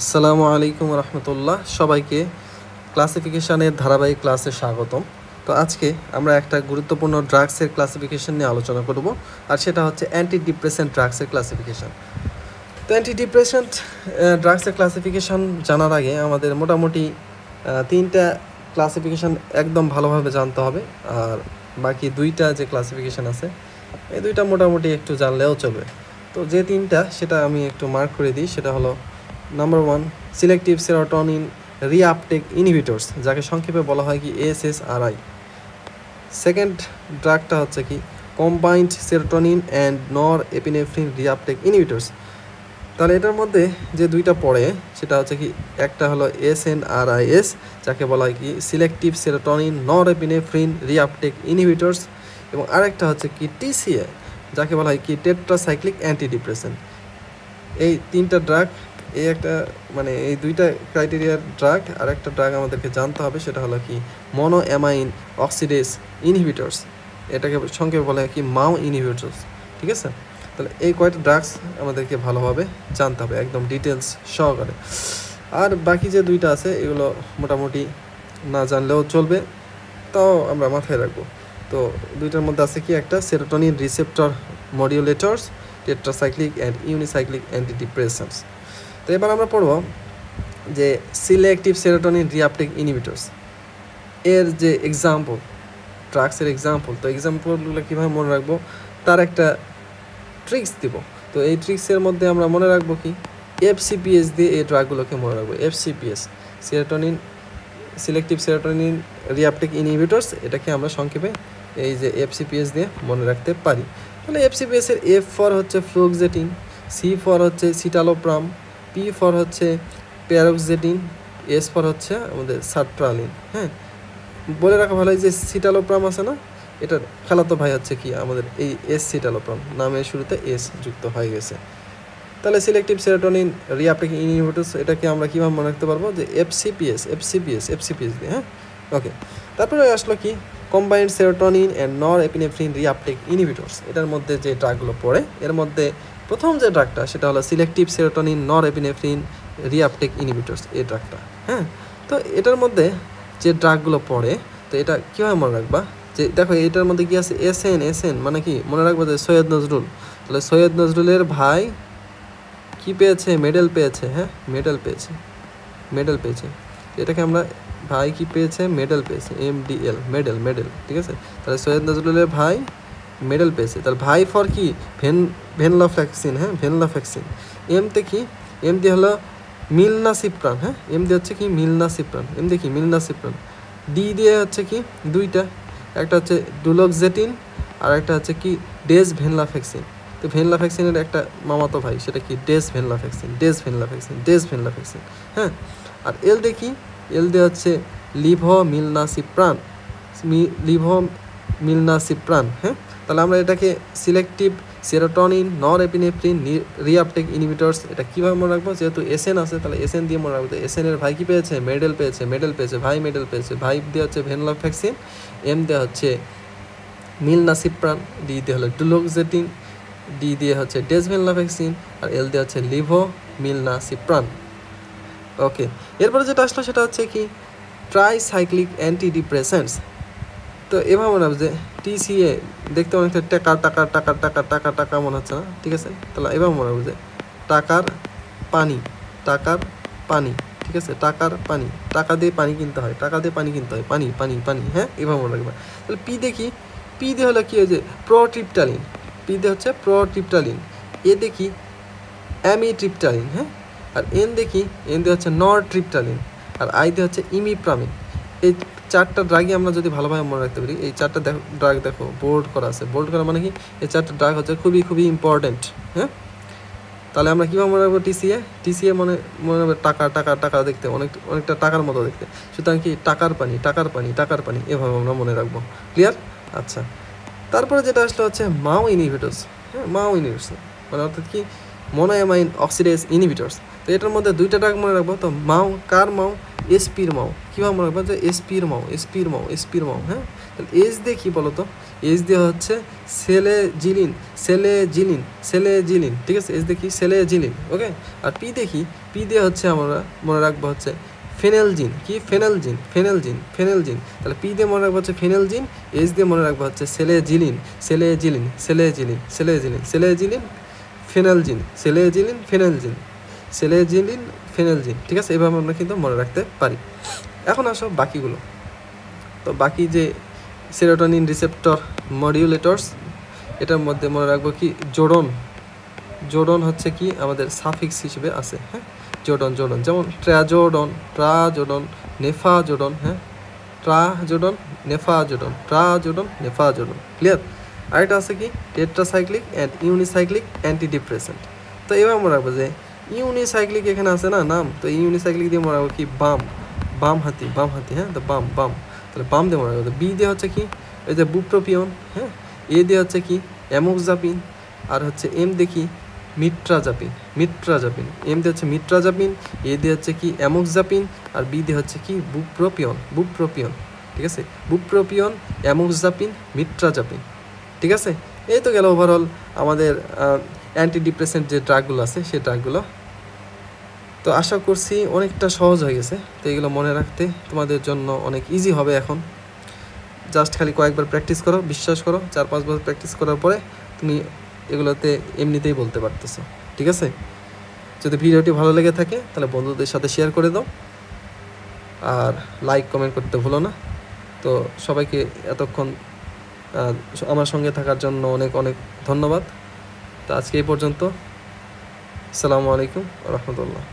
আসসালামু আলাইকুম রহমতুল্লাহ। সবাইকে ক্লাসিফিকেশানের ধারাবাহিক ক্লাসে স্বাগতম। তো আজকে আমরা একটা গুরুত্বপূর্ণ ড্রাগসের ক্লাসিফিকেশন নিয়ে আলোচনা করব, আর সেটা হচ্ছে অ্যান্টি ডিপ্রেসেন্ট ড্রাগসের ক্লাসিফিকেশান। তো অ্যান্টি ডিপ্রেসেন্ট ড্রাগসের ক্লাসিফিকেশান জানার আগে আমাদের মোটামুটি তিনটা ক্লাসিফিকেশান একদম ভালোভাবে জানতে হবে, আর বাকি দুইটা যে ক্লাসিফিকেশান আছে এই দুইটা মোটামুটি একটু জানলেও চলবে। তো যে তিনটা সেটা আমি একটু মার্ক করে দিই। সেটা হলো number 1, selective serotonin reuptake inhibitors, যাকে সংক্ষেপে বলা হয় কি SSRI। সেকেন্ড ড্রাগটা হচ্ছে কি কম্বাইন্ড সেরোটোনিন অ্যান্ড নর এপিনেফ্রিন রিআপটেক ইনহিবিটরস। তাহলে এটার মধ্যে যে দুইটা পড়ে সেটা হচ্ছে কি একটা হলো SNRIS, যাকে বলা হয় কি সিলেক্টিভ সেরোটোনিন নর এপিনেফ্রিন রিআপটেক ইনহিবিটরস, এবং আরেকটা হচ্ছে কি TCA, যাকে বলা হয় কি টেট্রাসাইক্লিক অ্যান্টিডিপ্রেসেন্ট। এই তিনটা ড্রাগ, এই একটা মানে এই দুইটা ক্রাইটেরিয়ার ড্রাগ। আর একটা ড্রাগ আমাদেরকে জানতে হবে, সেটা হলো কি মনোঅ্যামাইন অক্সিডেজ ইনহিবিটরস, এটাকে সংক্ষেপে বলা হয় কি মাও ইনহিবিটরস। ঠিক আছে, তাহলে এই কয়টা ড্রাগস আমাদেরকে ভালোভাবে জানতে হবে একদম ডিটেলস সহকারে। আর বাকি যে দুইটা আছে এগুলো মোটামুটি না জানলেও চলবে, তাও আমরা মাথায় রাখবো। তো দুইটার মধ্যে আছে কি একটা serotonin receptor modulators, tetracyclic and unicyclic antidepressants. তো এবার আমরা পড়ব যে সিলেক্টিভ সেরোটোনিন রিআপটেক ইনহিবিটরস এর যে এক্সাম্পল, ড্রাগসের এক্সাম্পল। তো এক্সাম্পলগুলো কীভাবে মনে রাখবো তার একটা ট্রিক্স দিব। তো এই ট্রিক্সের মধ্যে আমরা মনে রাখবো কি FCPS দিয়ে এই ড্রাগগুলোকে মনে রাখবো। FCPS serotonin selective serotonin reuptake inhibitors, এটাকে আমরা সংক্ষেপে এই যে FCPS দিয়ে মনে রাখতে পারি। তাহলে FCPS এর F ফর হচ্ছে ফ্লুক্সেটিন, C ফর হচ্ছে সিটালোপ্রাম, P ফর হচ্ছে প্যারোক্সেটিন, S ফর হচ্ছে আমাদের সার্ট্রালিন। হ্যাঁ, বলে রাখা ভালো যে সিটালোপ্রাম আছে না, এটার খালাতো ভাই হচ্ছে কি আমাদের এই সিটালোপ্রাম, নামের শুরুতে S যুক্ত হয়ে গেছে। তাহলে সিলেক্টিভ সেরোটোনিন রিআপটেক ইনহিবিটরস এটাকে আমরা কীভাবে মনে রাখতে পারবো যে FCPS দিয়ে। হ্যাঁ, ওকে। তারপরে আসলো কি কম্বাইন্ড সেরোটোনিন অ্যান্ড নর এপিনেফ্রিন রিআপটেক ইনহিবিটরস। এটার মধ্যে যে ড্রাগগুলো পড়ে এর মধ্যে প্রথম যে ড্রাগটা সেটা হলো সিলেক্টিভ সেরোটোনিন নর এপিনেফ্রিন রিআপটেক ইনহিবিটরস, এই ড্রাগটা। হ্যাঁ, তো এটার মধ্যে যে ড্রাগগুলো পড়ে, তো এটা কীভাবে মনে রাখবা যে দেখো এটার মধ্যে কি আছে SN মানে কি মনে রাখবো যে সৈয়দ নজরুল। তাহলে সৈয়দ নজরুলের ভাই কি পেয়েছে, মেডেল পেয়েছে। হ্যাঁ, মেডেল পেয়েছে। এটাকে আমরা ভাই কি পেয়েছে, মেডেল পেয়েছে, MDL মেডেল। ঠিক আছে, তাহলে সৈয়দ নজরুলের ভাই মেডেল পেয়েছে। তাহলে ভাই ফর কি ভেনলাফ্যাক্সিন। হ্যাঁ, ভেনলাফ্যাক্সিন। এমতে কি, এম দিয়ে হলো মিলনাসিপ্রান। হ্যাঁ, এম দিয়ে হচ্ছে কি মিলনাসিপ্রান, এম দিয়ে কি মিলনাসিপ্রান। ডি দিয়ে হচ্ছে কি দুইটা, একটা হচ্ছে ডুলোক্সেটিন আর একটা হচ্ছে কি ডেসভেনলাফ্যাক্সিন। তো ভেনলাফ্যাক্সিনের একটা মামাতো ভাই, সেটা কি ডেসভেনলাফ্যাক্সিন। হ্যাঁ, আর এল দিয়ে কি, এল দিয়ে হচ্ছে লিভোমিলনাসিপ্রান। হ্যাঁ, তাহলে আমরা এটাকে সিলেক্টিভ সেরোটোনিন নর এপিনেফ্রিন রিআপটেক ইনহিবিটরস, এটা কীভাবে মনে রাখবো, যেহেতু SN আছে তাহলে SN দিয়ে মনে রাখবো। SN এর ভাই কি পেয়েছে, মেডেল পেয়েছে, ভাই মেডেল পেয়েছে। ভাই দিয়ে হচ্ছে ভেনলাফ্যাক্সিন, এম দিয়ে হচ্ছে মিলনাসিপ্রান, ডি দিয়ে হলো ডুলোক্সেটিন, ডি দিয়ে হচ্ছে ডেসভেনলাফ্যাক্সিন, আর এল দিয়ে হচ্ছে লিভোমিলনাসিপ্রান। ওকে, এরপরে যেটা আসলো সেটা হচ্ছে কি ট্রাইসাইক্লিক অ্যান্টিডিপ্রেসেন্টস। তো এভাবে মনে হবে যে TCA দেখতে অনেকটা টাকা মনে হচ্ছে না, ঠিক আছে। তাহলে এভাবে মনে হবে যে টাকার পানি। ঠিক আছে, টাকার পানি, টাকা দিয়ে পানি কিনতে হয়, পানি। হ্যাঁ, এভাবে মনে রাখবে। তাহলে পি দেখি, পি দিয়ে হলো কি হয়েছে প্রোট্রিপটালিন, পি দিয়ে হচ্ছে প্রোট্রিপটালিন। এ দেখি অ্যামিট্রিপটালিন। হ্যাঁ, আর এন দেখি, এন দিয়ে হচ্ছে নরট্রিপটালিন, আর আই দিয়ে হচ্ছে ইমিপ্রামিন। এই চারটা ড্রাগই আমরা যদি ভালোভাবে মনে রাখতে পারি, এই চারটা ড্রাগ দেখো বোল্ড করা আছে। বোল্ড করা মানে কি এই চারটা ড্রাগ হচ্ছে খুবই ইম্পর্টেন্ট। হ্যাঁ, তাহলে আমরা কীভাবে মনে রাখবো TCA মনে রাখবো টাকা দেখতে অনেকটা টাকার মতো দেখতে, সুতরাং কি টাকার পানি এভাবে আমরা মনে রাখবো। ক্লিয়ার? আচ্ছা, তারপরে যেটা আসলে হচ্ছে মাও ইনহিবিটরস। হ্যাঁ, মাও ইনহিবিটরস মানে অর্থাৎ কি মনোঅ্যামাইন অক্সিডেজ ইনহিবিটরস। তো এটার মধ্যে দুইটা ড্রাগ মনে রাখবো। তো মাও, কার মাও, SPর মাও। কীভাবে মনে রাখবো যে SPর মাও। হ্যাঁ, তাহলে এস দিয়ে কী বলো তো, এইচ দিয়ে হচ্ছে সেলেজিলিন, সেলেজিলিন, সেলেজিলিন, ঠিক আছে, এইচ দেখি সেলেজিলিন, ওকে। আর পি দেখি, পি দিয়ে হচ্ছে আমরা মনে রাখবো হচ্ছে ফেনেলজিন, কি ফেনেলজিন, ফেনেলজিন, ফেনেলজিন, তাহলে পি দিয়ে মনে রাখবো হচ্ছে ফেনেলজিন, এইচ দিয়ে মনে রাখবো হচ্ছে সেলেজিলিন, সেলেজিলিন, সেলেজিলিন, সেলেজিলিন, সেলেজিলিন, ফেনেলজিন, সেলেজিলিন, ফেনেলজিন, সেলেজিলিন, ফেনেলজিন, ঠিক আছে, এভাবে আমরা কিন্তু মনে রাখতে পারি। এখন আসো বাকিগুলো। তো বাকি যে সেরোটোনিন রিসেপ্টর মডিউলেটরস, এটার মধ্যে মনে রাখবো কি জোডন, জোডন হচ্ছে কি আমাদের সাফিক্স হিসেবে আছে, হ্যাঁ, জোডন, জোডন, যেমন ট্রাজোডন, ট্রাজোডন, নেফাজোডন, হ্যাঁ, ট্রাজোডন, নেফাজোডন, ট্রাজোডন, নেফাজোডন, ক্লিয়ার। আরেকটা আছে কি টেট্রাসাইক্লিক অ্যান্ড ইউনিসাইক্লিক অ্যান্টিডিপ্রেসেন্ট। তো এবার মনে রাখবো যে ইউনিসাইক্লিক এখানে আছে না নাম, তো ইউনিসাইক্লিক দিয়ে মনে রাখবো কি বাম, বাম হাতি, বাম হাতি, হ্যাঁ, তো বাম, বাম, তাহলে বাম দিয়ে মনে রাখবো। বি দিয়ে হচ্ছে কি ওই যে বুপ্রোপিয়ন, হ্যাঁ, এ দিয়ে হচ্ছে কি অ্যামোক্সাপিন, আর হচ্ছে এম দেখি মিট্রাজাপিন, মিট্রাজাপিন, এম দিয়ে হচ্ছে মিট্রাজাপিন, এ দিয়ে হচ্ছে কি অ্যামোক্সাপিন, আর বি দিয়ে হচ্ছে কি বুপ্রোপিয়ন, বুপ্রোপিয়ন, ঠিক আছে, বুপ্রোপিয়ন, অ্যামোক্সাপিন, মিট্রাজাপিন, ঠিক আছে। এই তো গেল ওভারঅল আমাদের অ্যান্টিডিপ্রেসেন্ট যে ড্রাগগুলো আছে সেই ড্রাগগুলো। তো আশা করছি অনেকটা সহজ হয়ে গেছে। তো এগুলো মনে রাখতে তোমাদের জন্য অনেক ইজি হবে এখন। জাস্ট খালি কয়েকবার প্র্যাকটিস করো, বিশ্বাস করো 4-5 বার প্র্যাকটিস করার পরে তুমি এগুলোতে এমনিতেই বলতে পারতেছো, ঠিক আছে। যদি ভিডিওটি ভালো লেগে থাকে তাহলে বন্ধুদের সাথে শেয়ার করে দাও, আর লাইক কমেন্ট করতে ভুলো না। তো সবাইকে এতক্ষণ আমার সঙ্গে থাকার জন্য অনেক অনেক ধন্যবাদ। তো আজকে এই পর্যন্ত। আসসালামু আলাইকুম ওয়া রাহমাতুল্লাহ।